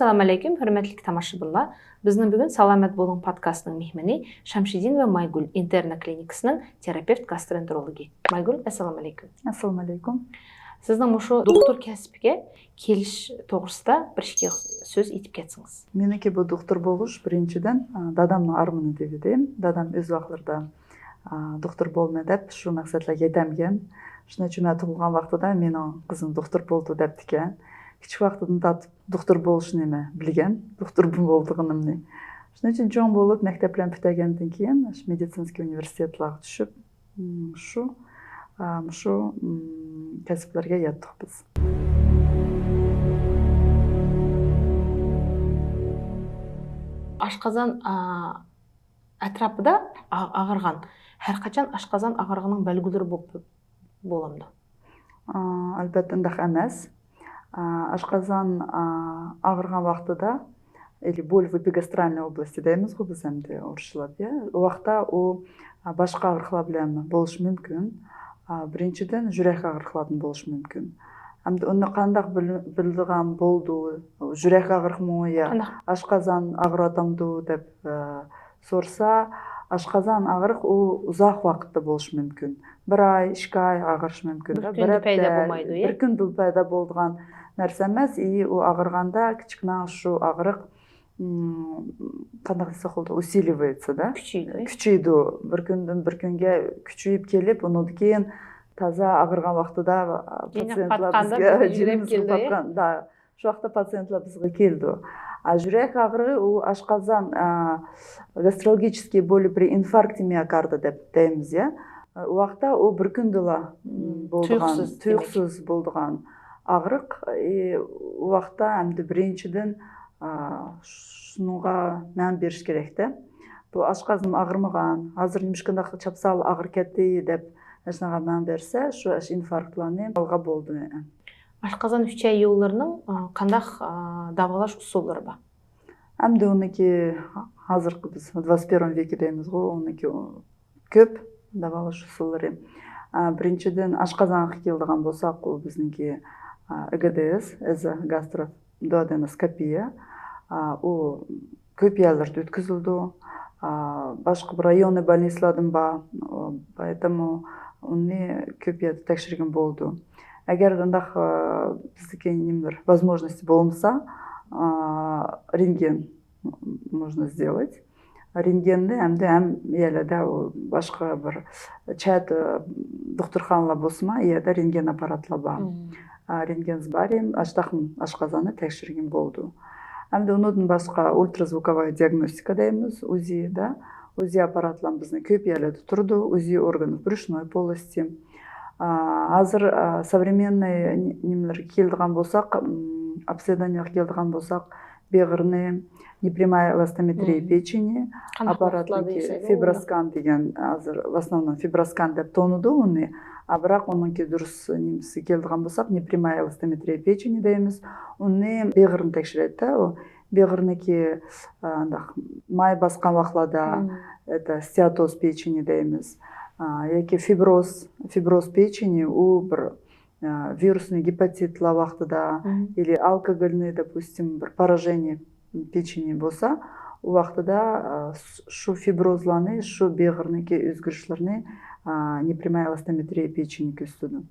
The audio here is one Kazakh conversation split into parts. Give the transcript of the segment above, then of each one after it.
Assalamu алейкум, hürmetlik тамашыбынлар. Біздің бүгін Саламат болуң подкастының мехмени Шамшидинова Майгүл интерна клиникасының терапевт гастроэнтерологи. Майгүл, ассаламу алейкум. Ассаламу алейкум. Сіздің мұшы доктор кәсіпке келіш тоғырыста біршке сөз етіп кетсіңіз. Менікі бұл доктор болуш біріншіден дадамның армыны деп едім. Дадам өз вақытларда доктор болмай деп шу мақсатлар етемген. Шына чүмә туылған вақтыда менің қызым доктор болды деп дикен. Кичик вақтыдан татып доктор болушун эме билген, доктор болдугунумду. Шуның үчүн чоң болуп мектептен бүтөгөндөн кийин медицинский университетке түшүп, ушу кәсиплерге яттык биз. Ашказан атрапыда агырган, һәр качан ашказан агыргынын белгилери боламды. Албетте ндак эмес. Ашказан агырган вактыда или боль в эпигастральной области деймиз го биз эмди орусчалап, убакта у башка агырыклар менен болушу мүмкүн. Биринчиден жүрөк агырыкларын болушу мүмкүн. Эмди уну кандай билдиган болду, жүрөк агырыкмы я ашказан агырып атамды деп сорса, ашказан агырык у узак вакытта болушу мүмкүн. Bir ay, 2 ay агырышы мүмкүн. Bir күндү пайда болгон нерсе эмес, и у агырганда кичикна ушу агырык кандай десек болду, усиливается, да? Күчөйдү. Bir күндөн bir күнгө күчөйүп келип, андан кийин таза агырган вактыда пациентлар бизге жүрөк келди. Да, ошол вакытта пациентлар бизге келди. А жүрөк агырыгы у ашказан гастрологические боли при инфаркте миокарда деп деймиз, У вакытта у bir күндө болгон, туюксуз болгон агырык, у вакытта эмди биринчиден шунуга мән бериш керек да. Бул ашказаным агырмаган, азыр немишкандай чапсал агыр кетти деп эшнага мән берсе, ушу инфарктларны алга болду. Ашказан үчай юлларынын кандай давалаш усулдары бар? Эмди уники азыркы биз 21 веке деймиз го, уники көп давалаш усулдары. Биринчиден ашказанга келдиган болсак, бул биздинки ЭГДС, эзогастроduodeноскопия. У көпияларды өткөзүлдү. Башка бир районный больницалардан бар, поэтому уну көпияларды текшерген болду. Эгер андак биздики немдир возможности болмаса, рентген можно сделать. Рентгенди эмди эледе башка бир чат доктурханалар болсума, да рентген аппаратлар бар. Рентген бар, ашказаны текшерген болду. Эмди унун башка ультразвуковая диагностика деймиз, УЗИ, да. УЗИ аппаратлар биздин көп эледе турду, УЗИ органов брюшной полости. Азыр современный немелер келдиган болсак, обследованияга келдиган болсак, бегирни, непрямая эластометрия печени, аппаратный фиброскан деген, азыр в основном фиброскан деп тонуду уну, а бирок онунки дурус немеси келдиган болсак, непрямая эластометрия печени деймиз, уну бегирни текшерет да, бегирники май баскан вакытларда, это стеатоз печени деймиз. Яки фиброз печени у бир вирусный гепатитлар вактыда или алкогольный, допустим, бир поражение печени болса, у вактыда шу фиброзларны, шу бегирники өзгөрүшлөрүнү непрямая эластометрия печени көздөдү.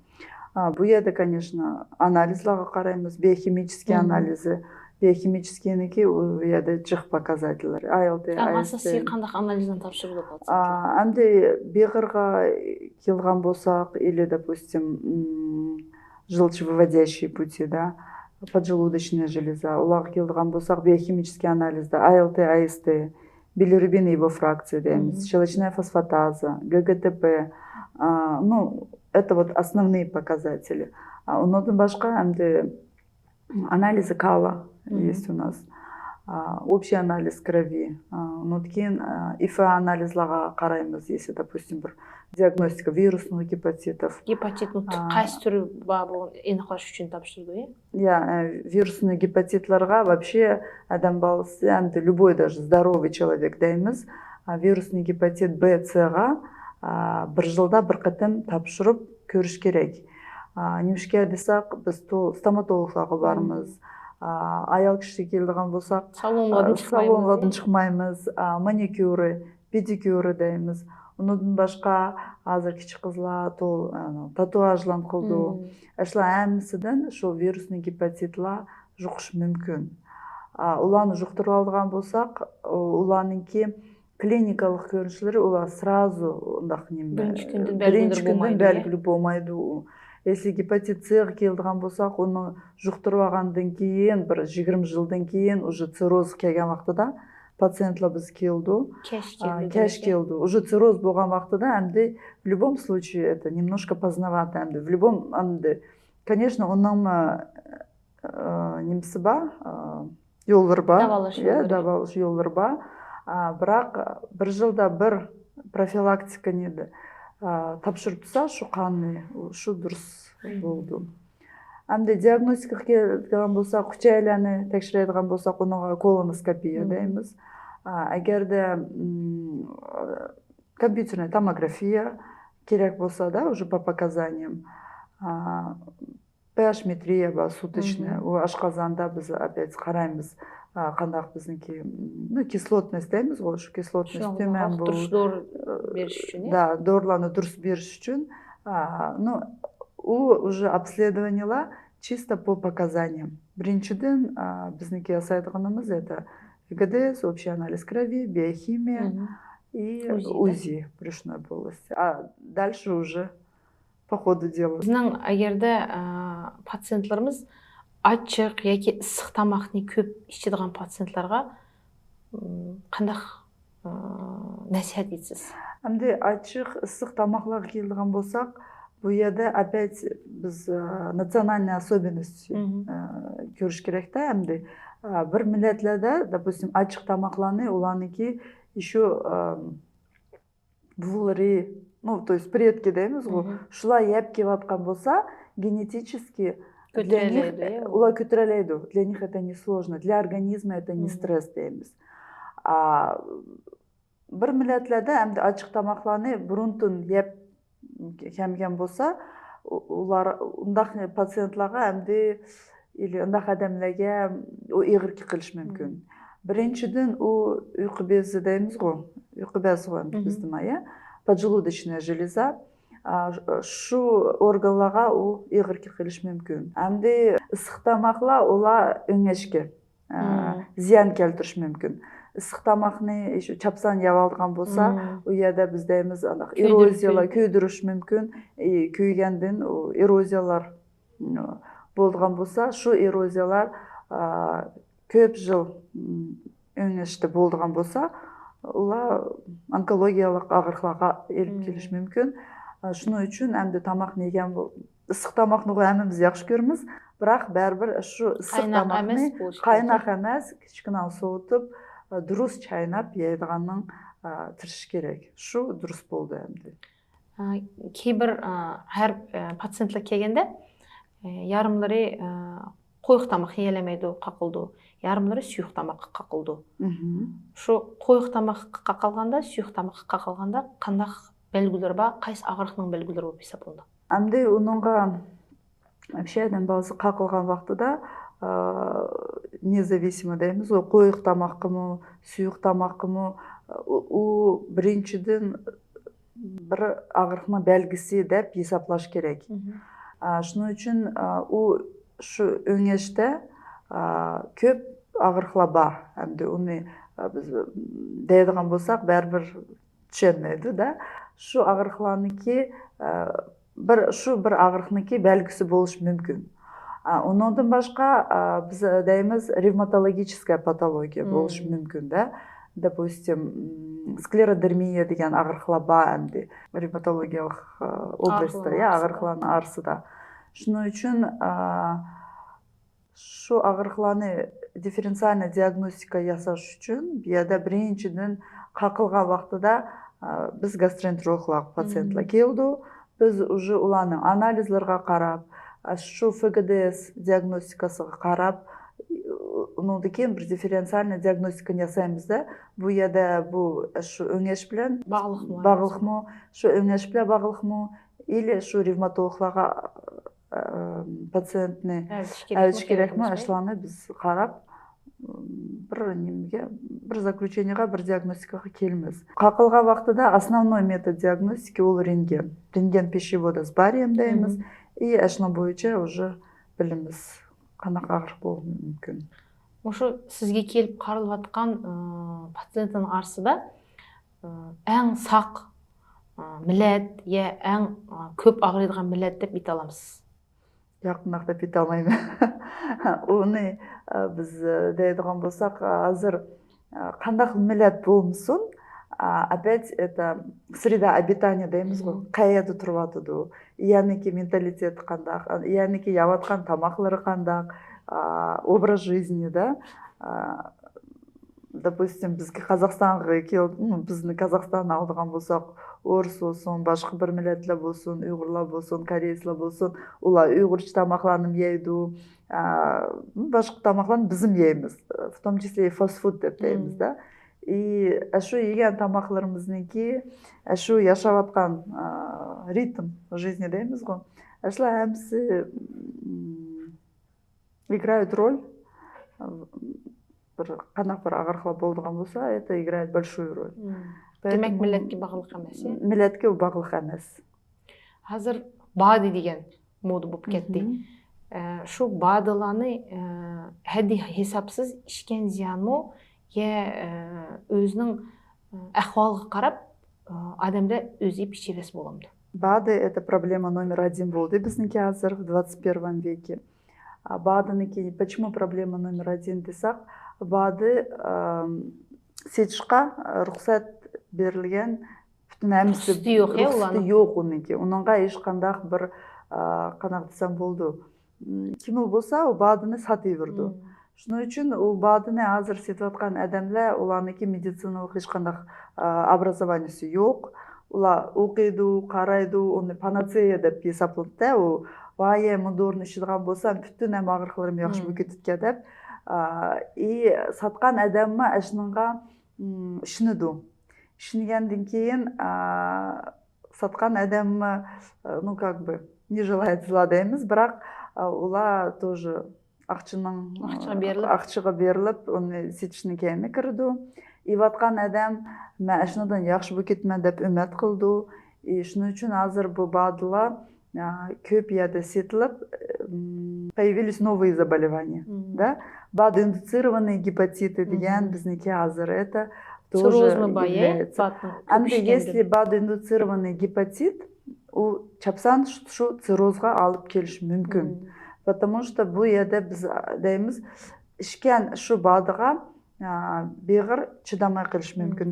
Бу жерде, конечно, анализларга карайбыз, биохимический анализы. Биохимическийники у жерде жык показательдер. АЛТ, АСТ. Сиз кандай анализден тапшырылып атасыз? Эмди бегирга келган болсак, или, допустим, желчевыводящие пути, да, поджелудочная железа, уларга келдиган болсак, биохимический анализде АЛТ, АСТ, билирубин его фракция деймиз, щелочная фосфатаза, ГГТП. Это вот основные показатели. Ондан башка эмди анализы кала есть у нас, общий анализ крови, ИФ анализларга карайбыз, если, допустим, бир диагностика вирусных гепатитов. Гепатиттин кайсы түрү бар болгон эниклаш үчүн тапшырды, вирусный гепатитларга вообще адам баласы, эмди любой даже здоровый человек деймиз, вирусный гепатит Б, Сга bir жылда bir кытым тапшырып көрүш керек. Немишке десек, биз стоматологларга бармыз, аял киши келдиган болсак салонго чыкмайбыз, маникюры, педикюры дейбиз. Ондан башка азыр кичи кызлар татуажлар кылды. Ошолар эмисиден ушул вирусный гепатитла жугуш мүмкүн. Уларны жуктуруп алган болсак, уларныңки клиникалык көрүнүшлөрү улар сразу ындак биринчи күндөн белгилүү болмайды. Если гепатит С келдиган болсак, оны жуктуруп алгандан кийин бир 20 жылдан кийин уже цирроз келген вактыда пациентлар биз келди. Кеш келди. Уже цирроз болгон вактыда эмди в любом случае это немножко поздновато эмди. В любом эмди, конечно, онун немеси бар, жолдор бар, давалыш жолдор бар. Бирок бир жылда бир профилактика тапшырып турса, ушу канны, ушу дурус болду. Эмди диагностика келген болсак, күч айланы текшеридиган болсак, онуга колоноскопия дейбиз. Эгерде компьютерная томография керек болса да, уже по показаниям, pH-метрия бар, суточная, ашказанда биз опять карайбыз. Кандак биздинки кислотность дейбиз го, ушу кислотность төмөн болуп, дурус доор бериш үчүн, да, доорларды дурус бериш үчүн, уже обследованиялар чисто по показаниям. Биринчиден биздинки жасайдыганыбыз это ЭКДС, общий анализ крови, биохимия и УЗИ брюшной полости. А дальше уже по ходу дела. Биздин эгерде пациентларыбыз ачык яки ысык тамакны көп ичидиган пациентларга кандай насихат этсиз? Эмди ачык ысык тамакларга келдиган болсак, бу жерде опять биз национальный особенность көрүш керек да. Эмди бир миллетлерде, допустим, ачык тамакларны уларники еще булри, то есть предки дейбиз го, ушулар еп келип аткан болса, генетически для них улар көтөрөлөйдү. Для них это не сложно, для организма это не стресс дейбиз. Бир миллетлерде эмди ачык тамакларны бурунтун еп келген болса, улар ундак пациентларга эмди или ындак адамдарга ыгыркы кылыш мүмкүн. Биринчиден уйку бези дейбиз го, уйку бези го биздин поджелудочная железа, шу органларга ыгыркы кылыш мүмкүн. Эмди ысык тамаклар улар өңешке зыян келтириш мүмкүн. Ысык тамакны чапсан жеп алган болса, у жерде биз дейбиз эрозиялар күйдүрүш мүмкүн. Күйгөндөн эрозиялар болгон болса, шу эрозиялар көп жыл өңеште болгон болса, улар онкологиялык агырыкларга элип келиш мүмкүн. Шуның үчүн эмди тамак жеген ысык тамакны эмибиз жакшы көрөбүз, бирок барбир ушу ысык тамакны кайнак эмес, кичкене соотуп, дурус чайнап жейдиганын тырышыш керек. Шу дурус болду эмди. Кээ бир ар пациентлер келгенде ярымлары коюк тамак ээлемейди, какылды. Ярымлары сүйүк тамакка какылды. Ушу коюк тамакка какылганда, сүйүк тамакка какылганда кандай белгилер бар, кайсы агырыктын белгилери болуп эсептелет? Эмди унунга вообще адам баласы какылган вактыда независимо дейбиз, коюк тамаккымы, сүйүк тамаккымы, биринчиден бир агырыктын белгиси деп эсептелиш керек. Шуның үчүн ушу өңеште көп агырыклар бар. Эмди уну биз дейдиган болсак, барбир түшөнмөйдү да. Шу агырыкларныкы бир агырыктынки белгиси болуш мүмкүн. Ондан башка биз дейбиз ревматологическая патология болуш мүмкүн да. Допустим, склеродермия деген агырыклар бар эмди ревматологиялык областта, агырыклардын арасында. Шуның үчүн шу агырыкларны дифференциальный диагностика жасаш үчүн бу жерде биринчиден какылган вактыда биз гастроэнтерологлар пациентлар келди. Биз уже уларны анализлерге карап, шу ФГДС диагностикасыга карап, ондан кийин бир дифференциальный диагностика жасайбыз да. Бу жерде бу шу өңеш менен багылыкмы, шу өңеш менен багылыкмы или шу ревматологларга пациентне Әліш керекме ашланы біз қарап бір заключениеға, бір диагностикаға келміз. Қақылға вақтыда основной метод диагностики ол рентген. Рентген пищевода с барием дейміз. И ашына бойынша уже біліміз қанақ ағыр болуы мүмкін. Ошы сізге келіп қарылып атқан пациенттің арсыда әң сақ милет, әң көп ағырайдыған милет деп бейт аламыз. Яқынақта бейт алмаймын. Оны біз дейдіған болсақ, азыр қандақ милет болмысын, опять это среда обитания дейміз ғой, қаяды тұрватыды, яныки менталитет қандақ, яныки яватқан тамақлары қандақ, образ жизни, да. Допустим, бізге Қазақстанға келді, біздің Қазақстан алдыған болсақ, орыс болсын, башқа бір милләтлі болсын, ұйғырлар болсын, корейслар болсын, олар ұйғырчы тамақланып ейді, башқа тамақланып бізім ейміз, в том числе и фастфуд деп дейміз, да. И әшу еген тамақларымыздың әшу яшаватқан ритм жизни дейміз ғой. Әшілер әмсі играют роль, қанақ бір ағырқла болдыған болса, это играет большую роль. Демек милletке бағылық әмес, е? Милletке бағылық әмес. Қазір бады деген моды болып кетті. Шу бадыланы әді хесапсыз ішкен зияны өзінің әхвалға қарап адамда өзі пешерес боламды. БАДы это проблема номер 1 болды біздіңке азыр в 21 веке. БАДынікі, почему проблема номер 1 десақ, БАДы сетішқа рұқсат берілген бүтін әмісі рұқсаты жоқ оныке. Оныңға ешқандақ бір қанақ десам болды. Кіміл болса, о БАДыны саты берді. Шыны үшін о БАДыны азыр сетіп атқан әдәмлі, оланыке медициналық ешқандақ образованиясы жоқ. Ола оқиды, қарайды, оны панацея деп есапланды. О вайе мұдорны шыдыған болса, бүтін әм ағырқыларым яқшы бөкетітке деп. И сатқан әдәмі әшініңға ішініду. Ішінгенден кейін сатқан әдәмі, ну как бы, не желает зла дейміз, бірақ ола тоже ақшыға беріліп, оны сетішінің кейіне кірді. И ватқан әдәм мә әшінідан яқшы бөкетімен деп үмет қылды. И шыны үшін азыр бұл бадыла көп еді сетіліп, появились новые заболевания. БАД индуцированные гепатиты деген бізнеке азыр это тоже является. Если БАД индуцированный гепатит, ол чапсан шу циррозға алып келіш мүмкін. Потому что бұл еді біз дейміз, ішкен шу бадыға беғір чыдамай қылыш мүмкін.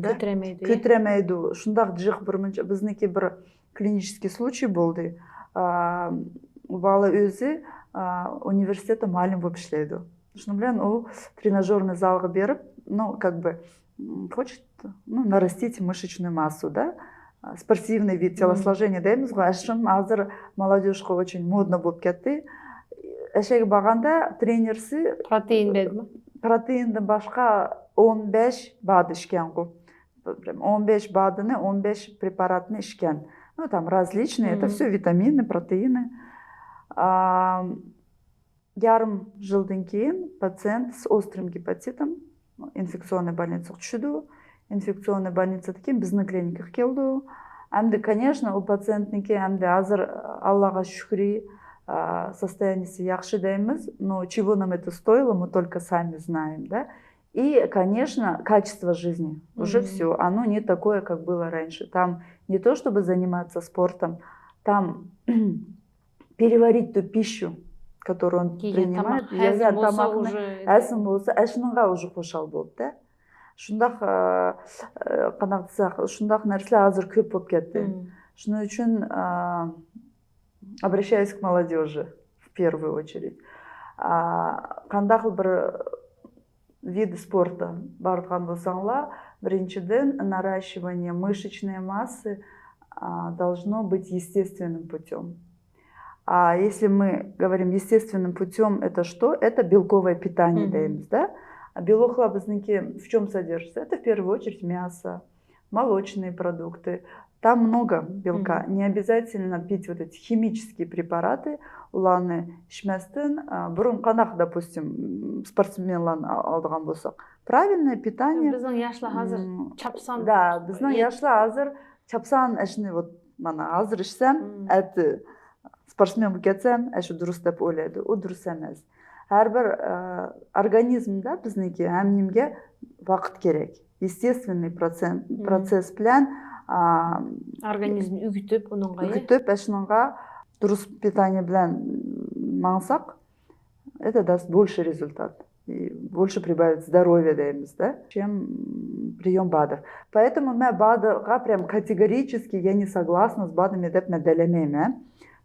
Көтіремейді. Шындақ жық бізнеке бір клинический случай болды. Бала өзі университеті малым болып ішлейді. Шыны білен, ол тренажерный залға беріп, ну, как бы, хочет нарастить мышечную массу, да? Спортивный вид телосложения дейміз ғой. Әшім азыр молодежға очень модно болып кетті. Әшеге бағанда тренерсі протеин беді ма? Протеинді башқа 15 бады ішкен ғой. 15 бадыны, 15 препаратны ішкен. Ну, там различные, это все витамины, протеины. Ярым жылдың кейін пациент с острым гепатитом инфекционный больницаға түшіді. Инфекционный больницадан кейін біздің клиникаға келді. Әмді, конечно, у пациентнікі әмді азыр Аллаға шүкіри состояниесі яқшы дейміз, но чего нам это стоило, мы только сами знаем, да? И, конечно, качество жизни. Уже все, оно не такое, как было раньше. Там не то, чтобы заниматься спортом, там переварить ту пищу, которую он принимает. Әсім болса, әшініңға уже қошал болды, да? Шындақ қанақтысақ, шындақ нәрселер азыр көп болып кетті. Шыны үшін обращаюсь к молодежи в первую очередь. Қандақ бір виды спорта бардыған болсаңла, біріншіден наращивание мышечной массы должно быть естественным путем. А если мы говорим естественным путем, это что? Это белковое питание, дейміз, да? А белок в чем содержится? Это в первую очередь мясо, молочные продукты, Там много белка. Не обязательно пить вот эти химические препараты. Уланы ішместен, бұрын қанақ, допустим, спортсменлан алдыған болсақ. Правильное питание. Біздің яшла hazır чапсан. Да, біздің яшла hazır чапсан әшіне вот мана hazır ішсем, әті спортсмен болып кетсем, әші дұрыс деп ойлайды. О дұрыс емес. Әрбір организмда біздіңке әмнемге вақыт керек. Естественный процесс білән организм үгітіп, әшініңға дұрыс питание білән маңсақ, это даст больше результат. И больше прибавит здоровья, дейміз, да, чем прием БАДов. Поэтому мен БАДыға прям категорически я не согласна с БАДами деп мен дәлемеймін.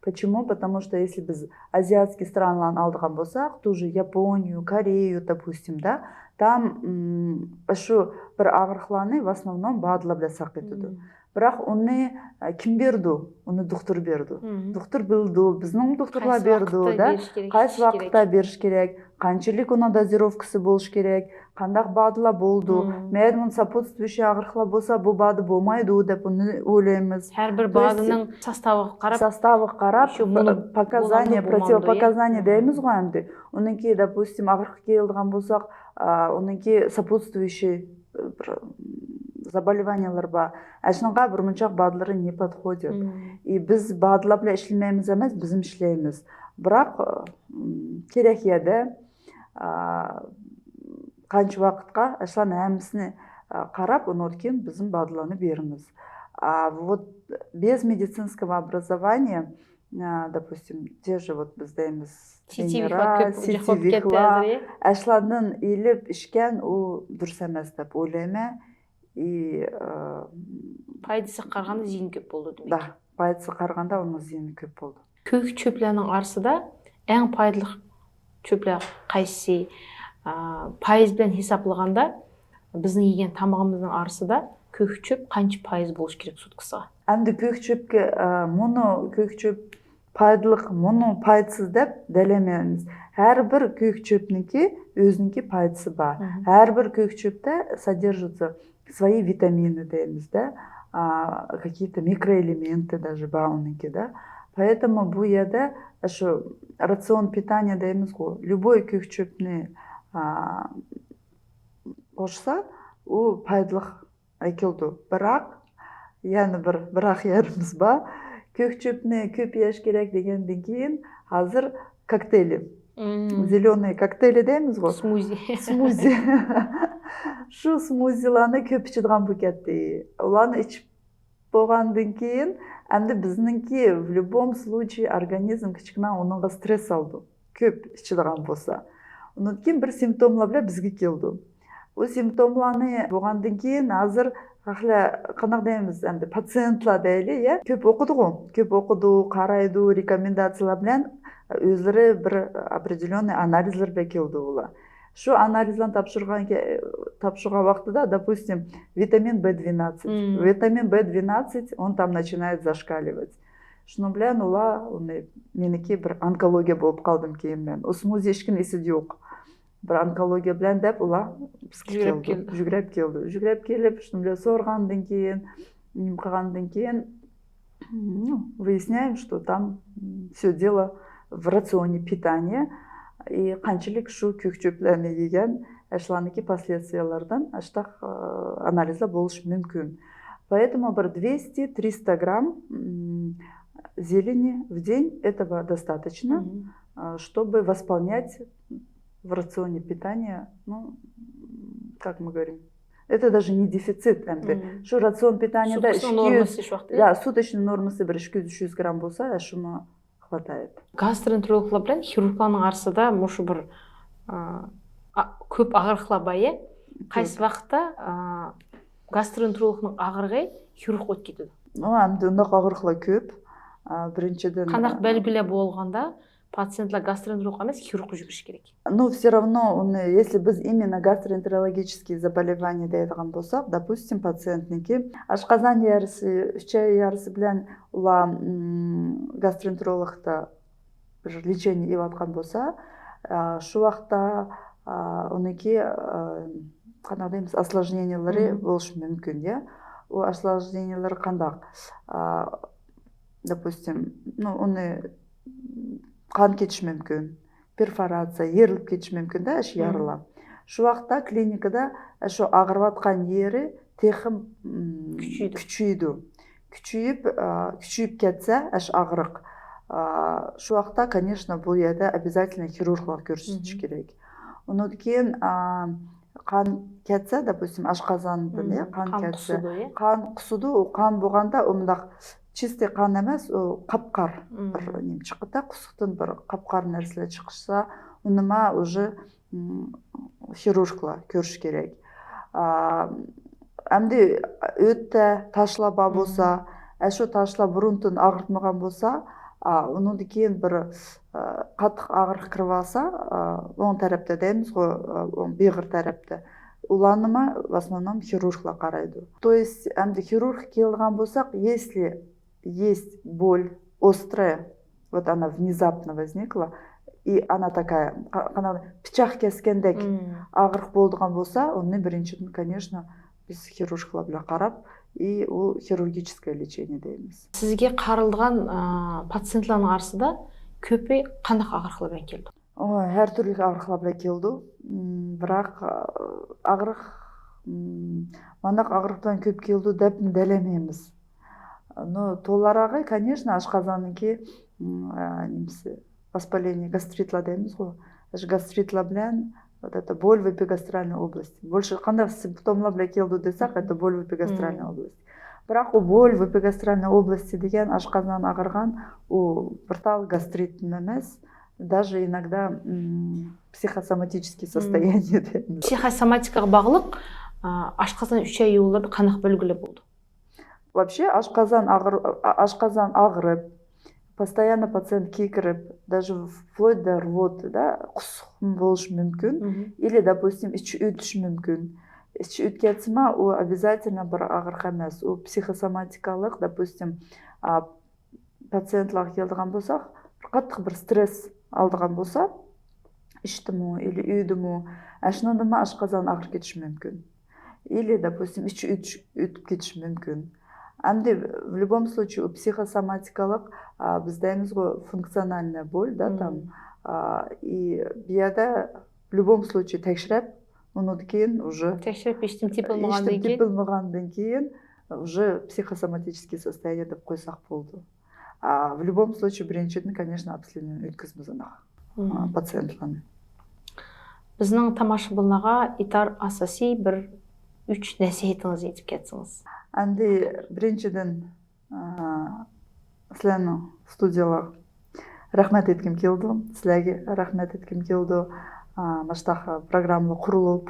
Почему? Потому что если біз азиатский странлан алдыған болсақ, ту же Японию, Корею, допустим, да, там ашу бір ағырқланы в основном БАДла біле сақ етуді. Бірақ оны кім берді? Оны доктор берді. Доктор білді, біздің докторлар берді, да? Қайсы вақытта беріш керек, қанчылық оның дозировкасы болыш керек, қандақ БАДла болды. Мәдімін сопутствующий ағырқла болса, бұл БАДы болмайды деп оны ойлаймыз. Әрбір БАДының составы қарап, показания, противопоказания дейміз ғой әмді. Оныңки, допустим, ағырқы келдіған болсақ, оныңки сопутствующий заболеваниялар ба. Әшінға бір мұншақ БАДлары не подходят. И біз БАДла біле ішлемейміз емес, бізім ішлейміз. Бірақ керек еді қанчы вақытқа әшлан әмісіне қарап, оны өткен біздің БАДланы беріңіз. Вот без медицинского образования, допустим, те же вот біз дейміз сетевикла, әшланның еліп ішкен о дұрыс емес деп ойлайме. И пайдасы қарғанда зейін көп болды демек. Да, пайдасы қарғанда оның зейін көп болды. Көк чөплерінің арсыда ең пайдалық чөплер қайсы? Пайыз білен хисаплағанда біздің еген тамағымыздың арсыда көк чөп қанша пайыз болуш керек суткасыға? Әмді көк чөпке мұны көк чөп пайдылық, мұны пайдсыз деп дәлемеміз. Әрбір көк чөпнікі өзінкі пайдысы бар. Әрбір көк чөпте содержится свои витамины, да, какие-то микроэлементы даже бауники, да. Поэтому бұл еді рацион питания дейміз ғой. Любой көк чөпні қошса, ол пайдылық әкелді. Бірақ, яны бірақ еріміз ба, көк чөпні көп еш керек дегенден кейін hazır коктейли. Зеленые коктейли дейміз ғой. Смузи. Шу смузиланы көп ішідіған букетті. Оланы ішіп болғандың кейін, әмді біздіңкі в любом случае организм кішкіна оныңға стресс алды. Көп ішідіған болса. Оның кейін бір симптомла біле бізге келді. О симптомланы болғандың кейін азыр қанақ дейміз, әмді пациентла дәйлі, көп оқыды ғой. Көп оқыды, қарайды, рекомендациялар білен өзлері бір определенный анализлер бе келді ола. Шу анализлан тапшырға вақтыда, допустим, витамин B12. Витамин B12, он там начинает зашкаливать. Шуны білен ола, менеке бір онкология болып қалдым кейін мен. Осмуз ешкін есі жоқ. Бір онкология білен деп ола жүгіреп келді. Жүгіреп келіп, шуны білен сорғандың кейін, қағандың кейін, выясняем, что там все дело в рационе питания. И қанчылық шу көк чөплеріне еген әшланыки последствиялардан аштақ анализа болуш мүмкін. Поэтому бір 200-300 грамм зелени в день этого достаточно, чтобы восполнять в рационе питания, ну, как мы говорим, это даже не дефицит. Шу рацион питания, да, суточный нормасы бір 200-300 грамм болса, әшума хватает. Гастроэнтерологлар білен хирургларның арасында мұшы бір көп ағырқла байы, қайсы вақытта гастроэнтерологның ағырғай хирург өт кетеді? Әмді ондақ ағырқла көп. Біріншіден... Қанақ бәлгілі болғанда пациентлар гастроэнтеролог емес хирург жүгіріш керек. Но все равно, если біз именно гастроэнтерологические заболевания дейдіған болсақ, допустим, пациентники ашқазан ярысы, шай ярысы білән ула гастроэнтерологта бір лечение еватқан болса, шу вақта оныки қанақ дейміз осложнениялары болыш мүмкін, у осложнениялар кандак? Допустим, уну кан кетиши мүмкүн, перфорация, ерилип кетиши мүмкүн да, иш ярыла. Шу вакытта клиникада ошо агырып аткан жери техим күчөйдү. Күчөйүп кетсе, аш агырык. Шу вакытта, конечно, бул жерде обязательно хирурглар көрсөтүш керек. Андан кийин кан кетсе, допустим, ашказандын кан кетсе, кан кусуду, кан болгондо мындак чистый кан эмес, капкар бир нем чыкты да, кусуктун бир капкар нерселер чыкса, унума уже хирурглар көрүш керек. Эмди өтө ташлаба болса, ошо ташла бурунтун агыртмаган болса, унун кийин бир катык агырык кирип алса, оң тарапта деймиз го, быйгыр тарапта, уланыма в основном хирурглар карайды. То есть эмди хирург келган болсак, если есть боль острая, вот она внезапно возникла, и она такая, пычак кескендек агырык болдуган болса, оны биринчиден, конечно, биз хирурглар менен карап, и ол хирургическое лечение деймиз. Сизге каралган пациентлардын арасында көпү кандак агырыклар менен келди? Ар түрлүү агырыклар менен келди. Бирок агырык мандак агырык менен көп келди деп делемейбиз. Но толарагы, конечно, ашказанынки немеси воспаление гастритлар деймиз го. Гастритлар менен вот это боль в эпигастральной области. Больше кандай симптомлар менен келди десек, это боль в эпигастральной области. Бирок боль в эпигастральной области деген ашказан агырган, биртал гастрит эмес, даже иногда психосоматический состояние деймиз. Психосоматикага багылык ашказан 3 ай ууларда кандак белгилер болду? Вообще ашказан агырып, постоянно пациент кийкирип, даже вплоть до рвоты, да, кусук болушу мүмкүн, или, допустим, ичи өтүшү мүмкүн. Ичи өтүп кетсеме, у обязательно бир агырык эмес, у психосоматикалык, допустим, пациентлар келдиган болсак, каттык бир стресс алдыган болса, иштиму или үйдүмү, ашнадыма ашказан агырып кетиши мүмкүн. Или, допустим, ичи өтүп кетиши мүмкүн. Эмди в любом случае у психосоматикалык биз деймиз го функциональная боль, да, там, и бияда в любом случае текширип, андан кийин уже текширип иштим типилмагандан кийин уже психосоматический состояние деп койсак болду. В любом случае биринчиден, конечно, обследование өткөзбөз анага пациентларны. Биздин тамашабынага итар асасий бир 3 насихатыңыз айтып кетсиңиз. Энди биринчиден силердин студияга рахмет этким келди. Силерге рахмет этким келди. Баштагы программа курулуп,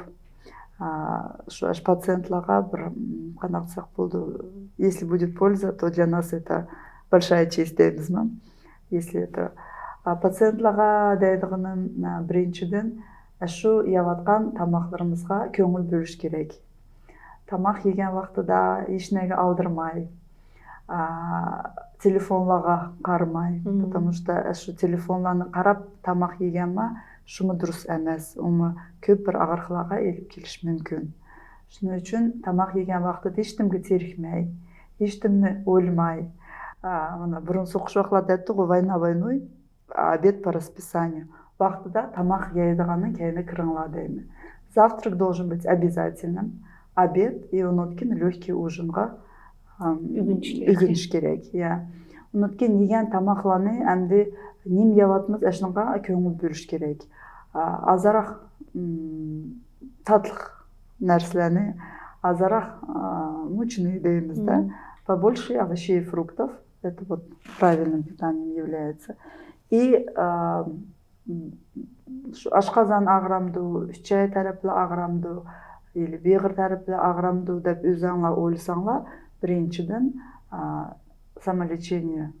ушу пациентларга бир кандай десек болду. Если будет польза, то для нас это большая честь дейбизми. Если это пациентларга дейдигиним биринчиден ушу жеп аткан тамакларыбызга көңүл бөлүш керек. Тамак жеген вактыда эч неге алдырмай, телефонларга кармай, потому что ушу телефонларны карап тамак жегенме, шуну дурус эмес, уну көп бир агырыкларга элип келиши мүмкүн. Шуның үчүн тамак жеген вактыда эчтемге терикмей, эчтемни ойломай, мына бурун сокушбаклар депти го, война войной, обед по расписанию. Вактыда тамак жейдиганын кийини кириңлар дейм. Завтрак должен быть обязательным, обед и андан кийин легкий ужинга үгүнүш керек. Андан кийин жеген тамакларны эмди нем жеп атабыз, ашнага көңүл бөлүш керек. Азыраак татлык нерселерни, азыраак мучный дейбиз да, побольше овощей и фруктов. Это вот правильным питанием является. И ашказан агырамды, 3 ай тараплы агырамды, или быйгыр тараплы агырамды деп өзүңөр ойлосоңор, биринчиден самолечение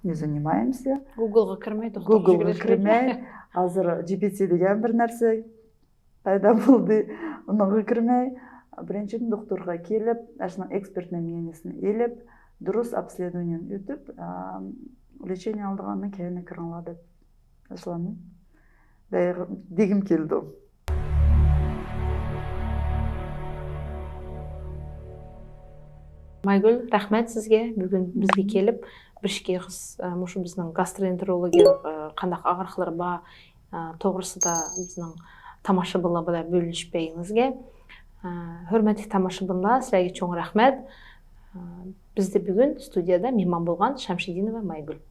не занимаемся. Google'га кирмей, азыр GPT деген бир нерсе пайда болду. Унага кирмей, биринчиден докторго келип, ашына экспертный мнениесин элип, дурус обследованияны өтүп, лечение алдыгандан кийин кириңлар деп ашыланы дегим келди. Майгүл, рахмет сізге. Бүгін бізге келіп, біршке қыз, мұшы біздің гастроэнтерология қандақ ағырқылар ба, тоғырсы да біздің тамашы бұла бұда бөлінішпейіңізге. Hürmetli тамашыбында, сілерге чоң рахмет. Бізде бүгін студияда мейман болған Шамшидинова Майгүл.